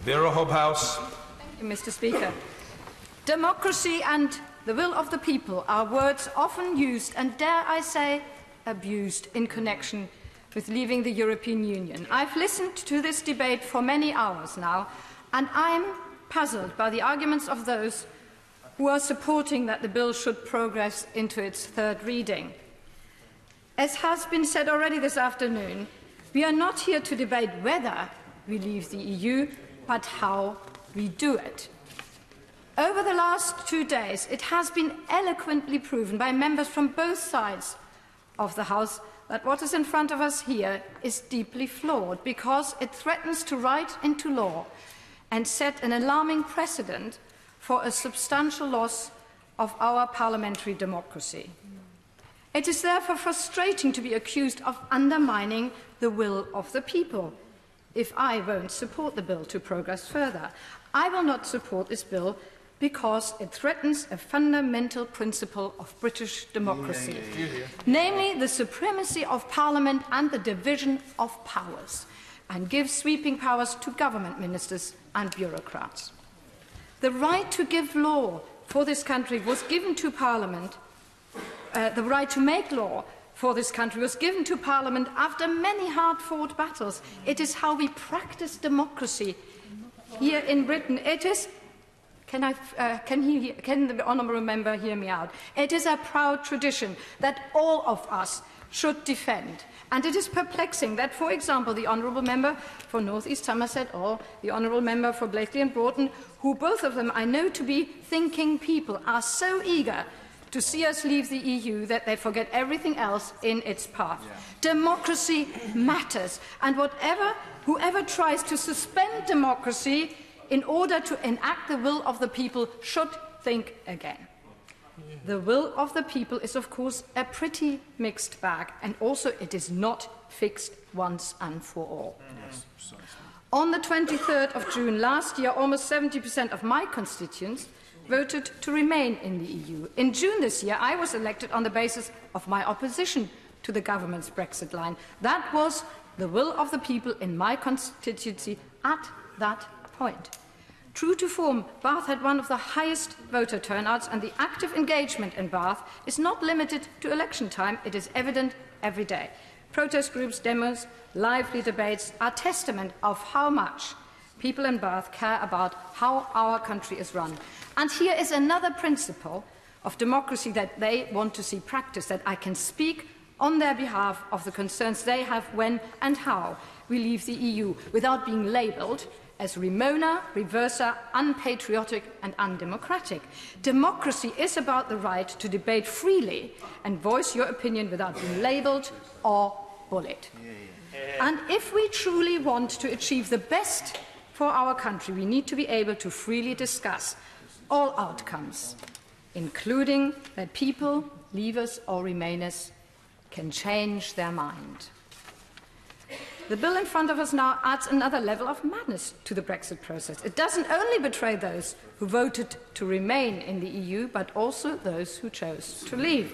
Wera Hobhouse. Thank you, Mr. Speaker. Democracy and the will of the people are words often used and, dare I say, abused in connection with leaving the European Union. I've listened to this debate for many hours now, and I'm puzzled by the arguments of those who are supporting that the bill should progress into its third reading. As has been said already this afternoon, we are not here to debate whether we leave the EU, but how we do it. Over the last 2 days, it has been eloquently proven by members from both sides of the House that what is in front of us here is deeply flawed because it threatens to write into law and set an alarming precedent for a substantial loss of our parliamentary democracy. It is therefore frustrating to be accused of undermining the will of the people. If I won't support the bill to progress further, I will not support this bill because it threatens a fundamental principle of British democracy, namely the supremacy of Parliament and the division of powers, and gives sweeping powers to government ministers and bureaucrats. The right to give law for this country was given to Parliament. The right to make law for this country was given to Parliament after many hard-fought battles. It is how we practice democracy here in Britain. It is. Can the honourable member hear me out? It is a proud tradition that all of us should defend. And it is perplexing that, for example, the honourable member for North East Somerset or the honourable member for Blakely and Broughton, who both of them I know to be thinking people, are so eager to see us leave the EU that they forget everything else in its path. Democracy matters, and whoever tries to suspend democracy in order to enact the will of the people should think again. The will of the people is, of course, a pretty mixed bag, and also it is not fixed once and for all. On the 23rd of June last year, almost 70% of my constituents voted to remain in the EU. In June this year, I was elected on the basis of my opposition to the government's Brexit line. That was the will of the people in my constituency at that point. True to form, Bath had one of the highest voter turnouts, and the active engagement in Bath is not limited to election time. It is evident every day. Protest groups, demos, lively debates are testament of how much people in Bath care about how our country is run. And here is another principle of democracy that they want to see practiced, that I can speak on their behalf of the concerns they have when and how we leave the EU without being labelled as Remona, reverser, unpatriotic and undemocratic. Democracy is about the right to debate freely and voice your opinion without being labelled or bullied. And if we truly want to achieve the best for our country, we need to be able to freely discuss all outcomes, including that people, leavers or remainers, can change their mind. The bill in front of us now adds another level of madness to the Brexit process. It doesn't only betray those who voted to remain in the EU, but also those who chose to leave.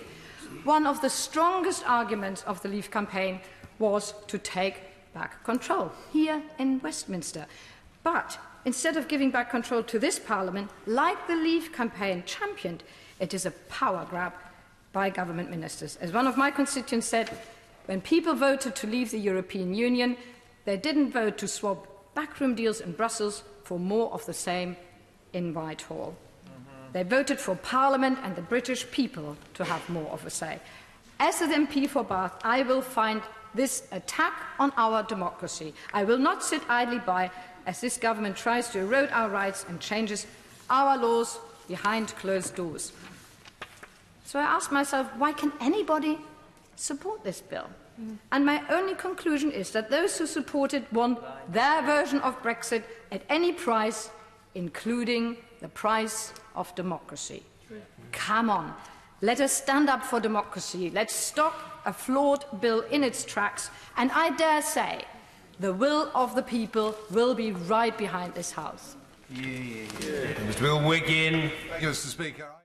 One of the strongest arguments of the Leave campaign was to take back control here in Westminster. But instead of giving back control to this Parliament, like the Leave campaign championed, it is a power grab by government ministers. As one of my constituents said, when people voted to leave the European Union, they didn't vote to swap backroom deals in Brussels for more of the same in Whitehall. They voted for Parliament and the British people to have more of a say. As an MP for Bath, I will find this attack on our democracy. I will not sit idly by as this government tries to erode our rights and changes our laws behind closed doors. So I ask myself, why can anybody support this bill? And my only conclusion is that those who support it want their version of Brexit at any price, including the price of democracy. Come on, let us stand up for democracy. Let's stop a flawed bill in its tracks, and I dare say the will of the people will be right behind this House. Mr. Will Wiggin. Thank you, Mr. Speaker.